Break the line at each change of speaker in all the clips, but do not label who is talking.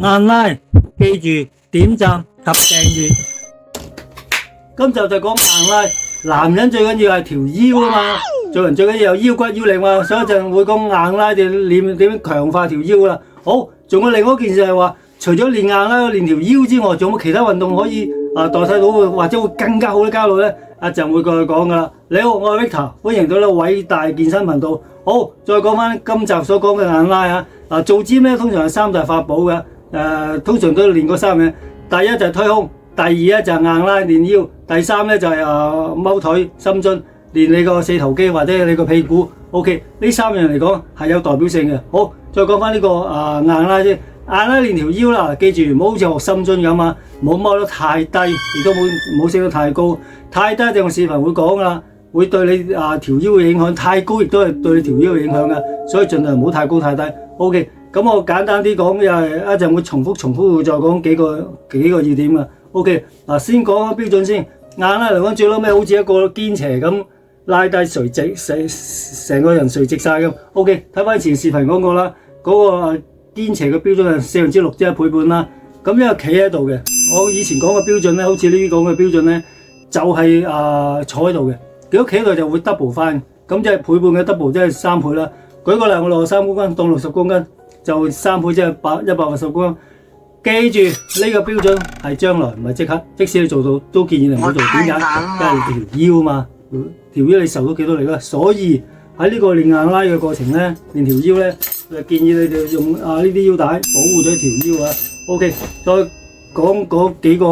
硬拉，記住點讚及訂閱。今集就講硬拉，男人最緊要係條腰啊嘛，做人最緊要有腰骨腰力嘛，所以一陣會講硬拉就練點樣強化條腰啦。好，仲有另外一件事係話，除咗練硬拉、練條腰之外，仲有冇其他運動可以代替到或者會更加好嘅交流咧？一陣會過去講噶啦。你好，我係 Victor， 歡迎到呢偉大健身頻道。好，再講翻今集所講嘅硬拉啊！做 gym 咧通常係三大法寶嘅，通常都練嗰三樣。第一就係推胸，第二咧就係硬拉練腰，第三咧就係踎腿深蹲練你個四頭肌或者你個屁股。OK， 呢三樣嚟講係有代表性嘅。好，再講翻呢個硬拉先，硬拉練條腰啦，記住唔好好似學深蹲咁啊，唔好踎得太低，亦都唔好升得太高。太低就個視頻會講噶啦。會對你條腰嘅影響，太高亦都係對你條腰嘅影響嘅，所以盡量唔好太高太低。OK， 咁我簡單啲講，又係一陣會重複會再講幾個要點嘅。OK， 先講標準先，硬拉嚟講最撈尾好似一個肩斜咁拉低垂直，成個人垂直晒咁。OK， 睇翻前視頻講過啦，嗰個肩斜嘅標準係6/4即係1倍半啦。咁因為企喺度嘅，我以前講嘅標準咧，好似呢啲講嘅標準咧，就係坐喺度嘅。如果企喺度就會 double 翻，咁即係倍半嘅 double 即係3倍啦。舉個例，我63公斤當60公斤，就3倍即係180公斤。記住呢個標準係將來唔係即刻，即使你做到都建議你唔好做。點解？因為條腰嘛，條腰你受到幾多力啦。所以喺呢個練硬拉嘅過程咧，練條腰咧，就建議你哋用呢啲腰帶保護咗條腰啊。OK， 再講嗰幾個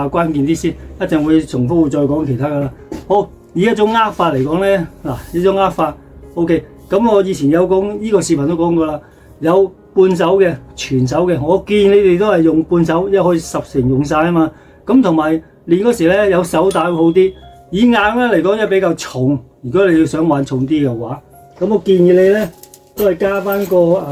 關鍵啲先，一陣會重複會再講其他噶啦。好。以一種握法嚟講咧，呢種握法 OK， 咁我以前有講呢個視頻都講過啦，有半手嘅、全手嘅，我建議你哋都係用半手，因為可以10成用晒啊嘛。咁同埋練嗰時咧有手帶會好啲。以硬拉嚟講，因為比較重，如果你要想玩重啲嘅話，咁我建議你咧都係加翻個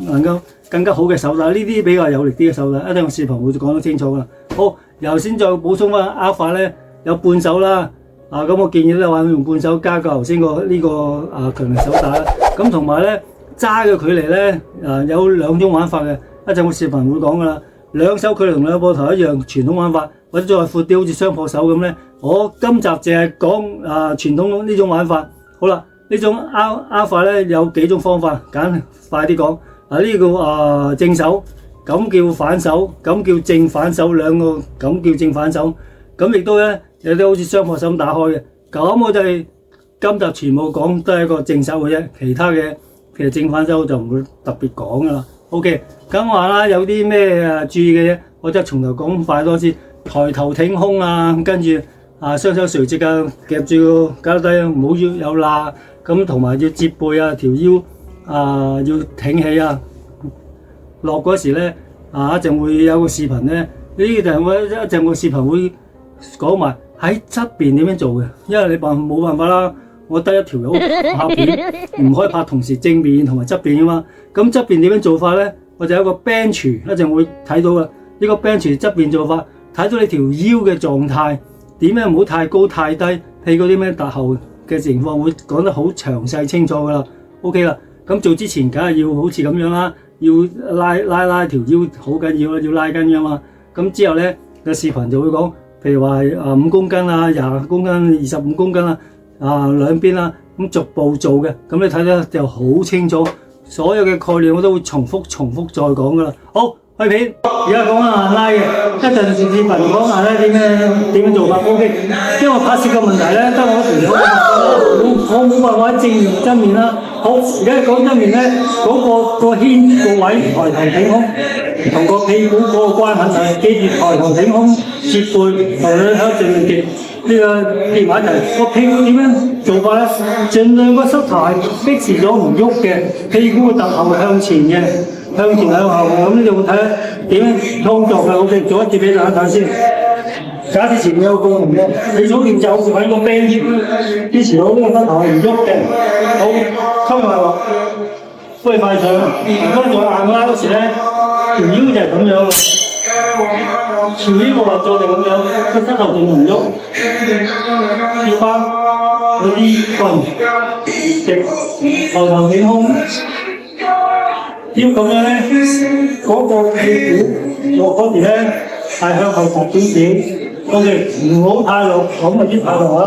能夠更加好嘅手帶，呢啲比較有力啲嘅手帶。一陣個視頻會講得清楚噶啦。好，由先再補充翻握法咧。有半手啦，咁我建議咧話用半手加個頭先個呢個強力手帶啦。咁同埋咧揸嘅距離咧有兩種玩法嘅，一陣個視頻會講噶啦。兩手距離同兩個膊頭一樣傳統玩法，或者再闊啲好似雙膊手咁咧。我今集淨係講傳統呢種玩法。好啦，呢種握法咧有幾種方法，揀快啲講。呢個正手，咁叫反手，咁叫正反手，兩個咁叫正反手。咁亦都咧有啲好似雙膊手咁打開嘅，咁我哋今集全部講都係一個正手嘅啫，其他嘅其實正反手就唔會特別講噶啦。OK， 咁話啦，有啲咩注意嘅嘢，我即係從頭講快多啲。抬頭挺胸跟住雙手垂直夾住個腳底，唔好有罅，咁同埋要摺背條腰要挺起落嗰時咧一陣會有個視頻咧，呢一陣個視頻會講埋喺側邊點樣做嘅，因為你冇辦法啦，我得一條友拍片，唔可以拍同時正面同埋側邊啊嘛。咁側邊點樣做法咧？我就有一個 bench， 一陣會睇到嘅。呢個 bench 側邊做法，睇到你條腰嘅狀態，點樣唔好太高太低，譬如嗰啲咩突後嘅情況會講得好詳細清楚噶啦。OK 啦，咁做之前梗係要好似咁樣啦，要拉條腰好緊要啦，要拉筋噶嘛。咁之後咧個視頻就會講。譬如話5公斤20公斤、25公斤兩邊咁逐步做嘅，咁你睇得就好清楚。所有嘅概念我都會重複再講噶啦。好，開片，而家講硬拉嘅，一陣視頻講硬拉點樣做法。OK， 因為我拍攝嘅問題咧，得我條友我冇辦法正面真面啦。好，而家講真面咧，嗰個牽個位抬頭挺胸，同個屁股嗰個關係，記住抬頭挺胸，摺背同你喺正面貼呢個貼埋一齊。個屁股點樣做法咧？盡量個膝頭逼持咗唔喐嘅，屁股個頭向前嘅，向前向後咁你就會睇點樣操作嘅。OK， 做一節俾大家睇先。假設前面有個唔喐，你左邊就揾個 bench， 支持到呢個膝頭係唔喐嘅。好，收埋落，推快上。如果你做硬拉嗰時咧，條腰就係咁樣，條腰個動作就咁樣，個膝頭仲唔喐，跌翻嗰啲棍，直抬頭挺胸。要咁樣咧，嗰、個屁股落嗰時咧係向後凸少少，OK，唔好太落，咁啊啲太落啊，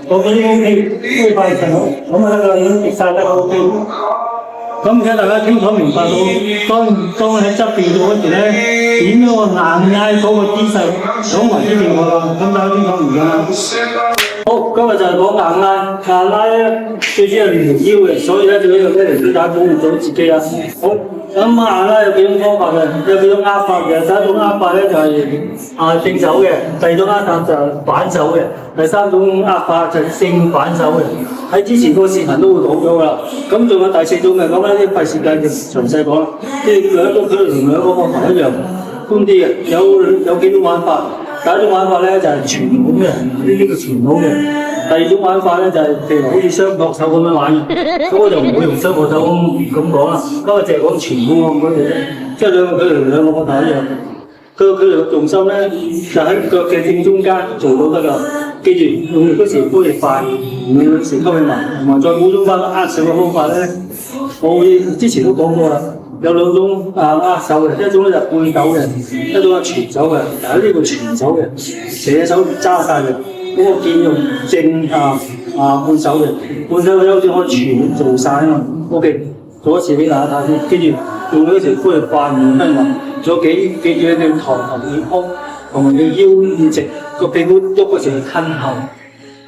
我嗰啲 OK， 灰快成好，咁啊已經跌晒得 OK。咁而家大家清楚明白到，當喺側邊做嗰時咧，點樣個硬挨嗰個姿勢，講埋呢邊我啦，咁大家清楚明白啦。好，今日就係講硬拉，硬拉咧最主要係練條腰嘅，所以咧最緊要咧嚟打保護到自己啊。好，咁硬拉有幾種方法嘅，有幾種壓法嘅。第一種壓法咧就係正手嘅，第二種壓法就係反手嘅，第三種壓法就係正反手嘅。喺之前個視頻都會講咗㗎啦。咁仲有第四種嘅，講緊啲費事計就詳細講啦。即係兩個佢同兩個方法一樣，寬啲嘅，有幾種玩法。第一種玩法咧就係傳統嘅，呢個傳統嘅。第二種玩法咧就係譬如好似雙膊手咁樣玩嘅，咁我就唔會用雙膊手咁講啦。不過淨係講傳統嗰啲咧，即係兩個膊頭一樣。佢哋嘅重心咧就喺腳嘅正中間做到得㗎。記住用力嗰時呼力快，唔要成吸氣慢，同埋再補充翻握手嘅方法咧，我之前都講過啦。有兩種握手嘅，一種咧就背手嘅，一種係全手嘅。嗱呢個全手嘅，成隻手揸晒嘅。咁我建議用正半手嘅，半手嘅優先可以全做晒啊嘛。OK， 做一次俾大家睇先。記住用嗰時呼力快，唔跟埋。仲有記住你要頭要空，同埋你腰要直，個屁股喐嗰時要吞後。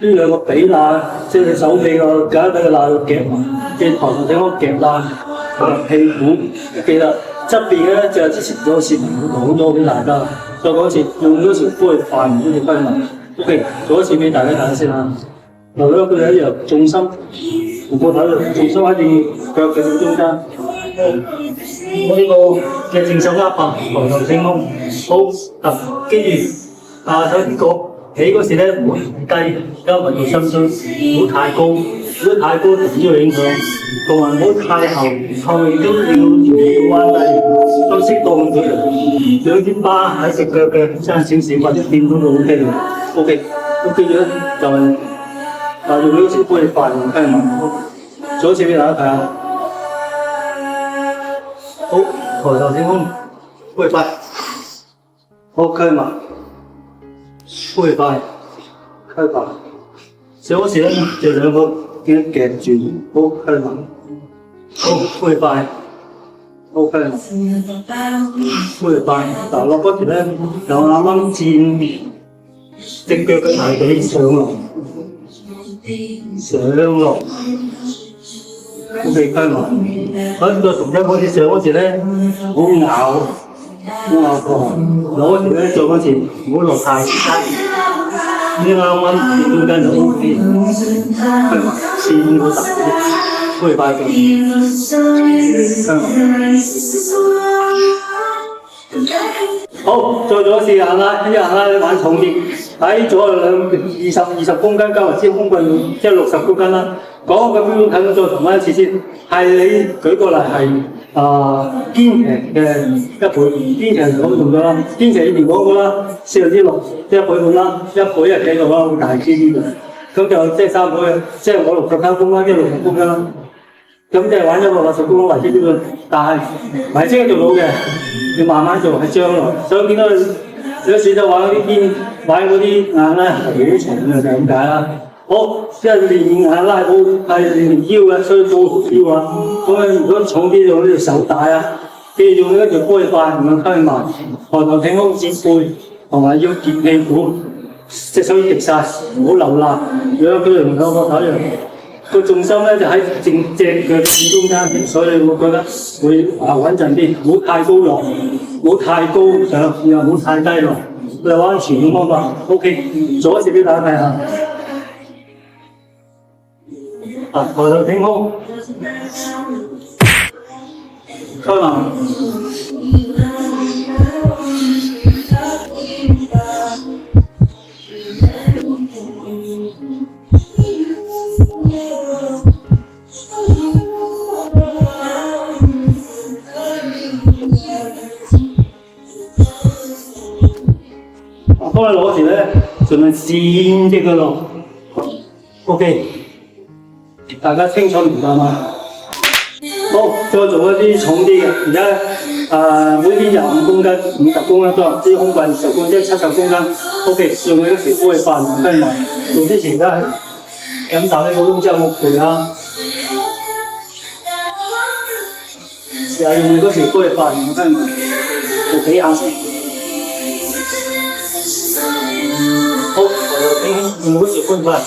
呢兩個比乸，即係你手臂個夾底個乸要夾埋，嘅頭同頂方夾乸。屁股記得側邊咧就係之前嗰個視頻講咗俾大家，再講一次，用嗰時呼力快唔中意分埋。OK， 做一次俾大家睇先啦。嗱，兩個佢一樣，重心同個頭重心喺你腳嘅正中間。我呢個嘅正手握法，抬頭挺胸。好，跟住睇呢個。起嗰時咧唔好低，加埋個心椎，唔好太高。如果太高就只會影響，同埋唔好太後，後面都要全部彎低，都適當咁樣。兩肩巴喺隻腳嘅爭少少，或者掂到就 OK 啦。OK， 咁跟住咧就係用呢個時幫你快用雞嘛。做一次俾大家睇下。好，抬頭挺胸，幫你快。好，雞嘛。呼氣快，開快。上嗰時咧就兩個夾住，好開慢。好，呼氣快，好開慢。呼氣快。嗱落嗰時咧就啱啱轉隻腳嘅大髀上落，呼氣開慢。喺個重心嗰時上嗰時咧好咬。攞時咧做嗰時唔好落太低，呢啱啱中間就 OK， 係嘛？線好大啲，呼氣快啲，好，再做一次硬拉，呢硬拉你玩重啲，喺左右兩20公斤加埋支空棍，即係60公斤啦。講個標準睇到再重溫一次先，係你舉個例係。堅騎嘅1倍，堅騎就咁用咗啦。堅騎以前講過啦，6%，即係1倍半啦，1倍係幾度啦？會大啲啲嘅。咁就即係3倍嘅，即係我60公斤，即係60公斤啦。咁即係玩160公斤為之標準，但係唔係即刻做到嘅，要慢慢做，係將來。所以見到你有時就玩嗰啲玩嗰啲硬拉好重嘅就係咁解啦。好，即係練硬拉好係練腰嘅，所以做腰啊。咁如果重啲用呢條手帶啊，記住用呢條呼氣快，唔好吸慢，抬頭挺胸折背，同埋要夾屁股，隻手要夾晒，唔好流辣。如果佢同兩個頭一樣，個重心咧就喺正隻腳正中間，所以我覺得會穩陣啲，唔好太高落，唔好太高上，又唔好太低落。你玩全嘅方法 ，OK， 做一次俾大家睇下。抬頭挺胸，開慢。當你攞時咧，盡量跣隻腳落 ，OK。大家清楚明白嗎？好。再做一啲重啲嘅，而家每邊25公斤、50公斤都有，支空棍10公斤、70公斤。OK， 用你嗰條煲去飯跟埋，做之前都係飲啖啲普通之後冇陪啦。試下用你嗰條煲去飯跟埋，做幾下先。好，我又聽用嗰條煲飯，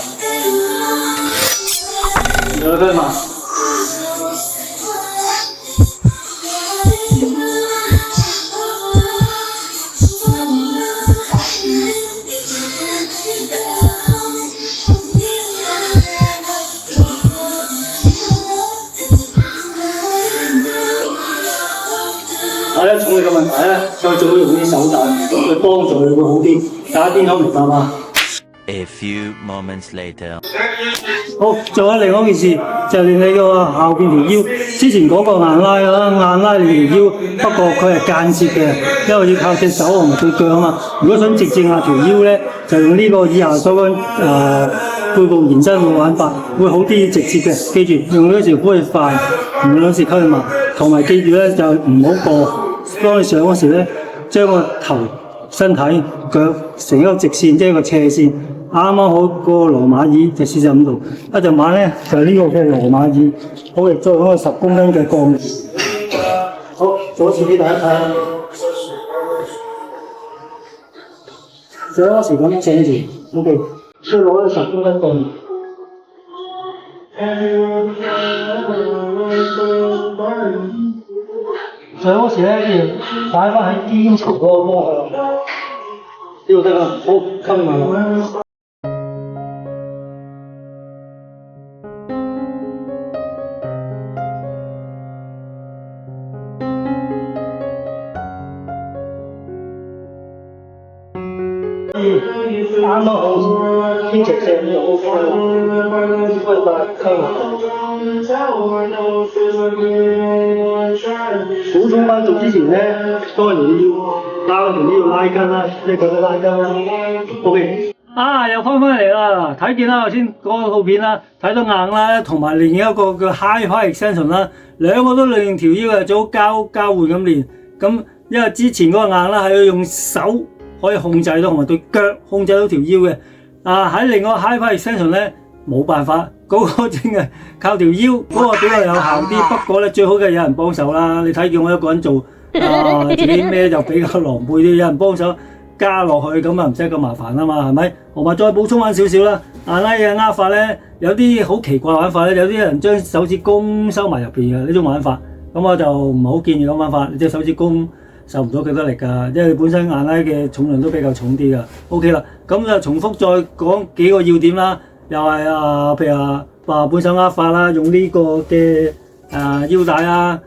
再跟埋。重力嘅問題咧，再做用啲手帶去幫助佢會好啲。大家邊個明白嘛
？A few moments later，
好，仲有另外一件事，就係、練你個後邊條腰。之前講過硬拉啦，硬拉你條腰，不過佢係間接嘅，因為要靠隻手同埋對腳啊嘛。如果想直接壓條腰咧，就用呢個以下所講背部延伸嘅玩法，會好啲直接嘅。記住用呢條杯快，唔兩時溝去慢，同埋記住咧就唔好過。當你上嗰時咧，將個頭、身體、腳成一個直線，即係一個斜線，啱啱好個羅馬椅就45度。一隻馬咧就係、呢個嘅羅馬椅，好嘅，再用個10公斤嘅鋼柱。好，左前俾大家睇下。上嗰時咁樣寫住 ，OK， 再攞個10公斤鋼柱。上嗰時咧，要擺翻喺肩槽嗰個方向，呢度得啦，好，跟埋落。啱啱好偏直線就 OK 啦，快溝埋。補充翻做之前咧，當然要拉嗰條呢要拉筋啦，呢個都拉筋啦。OK。又翻返嚟啦，睇見啦頭先嗰個套片啦，睇到硬啦，同埋另一個叫 Hi-Fi Extension 啦，兩個都練條腰嘅，最好交換咁練。咁因為之前嗰個硬啦係要用手可以控制到，同埋對腳控制到條腰嘅。喺另外 Hi-Fi Extension 咧冇辦法。嗰個真係靠條腰，嗰個比較有效啲。不過咧，最好嘅有人幫手啦。你睇見我一個人做，自己孭就比較狼狽啲。有人幫手加落去，咁啊唔使咁麻煩啊嘛，係咪？同埋再補充翻少少啦。硬拉嘅握法咧，有啲好奇怪玩法咧。有啲人將手指公收埋入邊嘅呢種玩法，咁我就唔好建議咁玩法。你隻手指公受唔到幾多力㗎，因為本身硬拉嘅重量都比較重啲㗎。OK 啦，咁就重複再講幾個要點啦。又係譬如半手握法啦，用呢個嘅腰帶啦，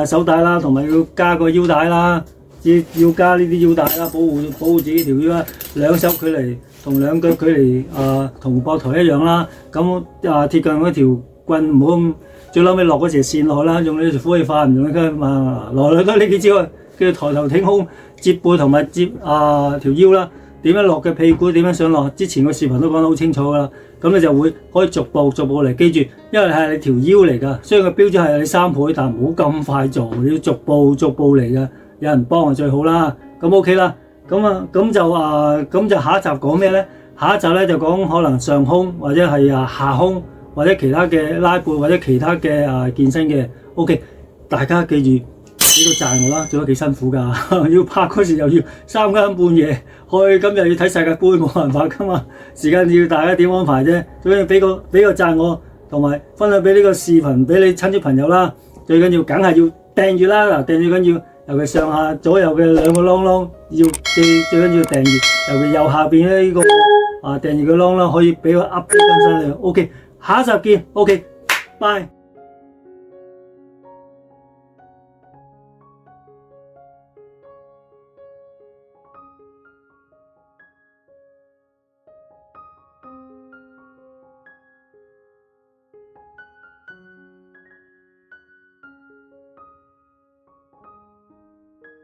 手帶啦，同埋要加個腰帶啦，要加呢啲腰帶啦，保護自己條腰啦，兩手距離同兩腳距離同膊頭一樣啦。咁貼近嗰條棍唔好咁，最後尾落嗰條線落去啦，用呢條呼氣法唔用呢嘛，來來都呢幾招，叫抬頭挺胸、接背同埋接條腰啦。點樣落嘅屁股點樣上落？之前個視頻都講得好清楚㗎啦。咁你就會可以逐步嚟，記住，因為係你條腰嚟㗎，雖然個標準係你3倍，但唔好咁快做，你要逐步嚟㗎。有人幫就最好啦。咁 OK 啦。咁就下一集講咩咧？下一集咧就講可能上胸或者係下胸或者其他嘅拉背或者其他嘅健身嘅。OK， 大家記住。呢個讚我啦，做得幾辛苦㗎，要拍嗰時又要3更半夜去，今日要睇世界盃，冇辦法㗎嘛，時間要大家點安排啫。最緊要俾個讚我，同埋分享俾呢個視頻俾你親戚朋友啦。最緊要梗係要訂閱啦，嗱訂閱緊要，尤其上下左右嘅兩個啷啷要最緊要訂閱，尤其右下邊呢個訂閱嘅啷啷可以俾個 update 更新你。OK， 下一集見。OK，拜。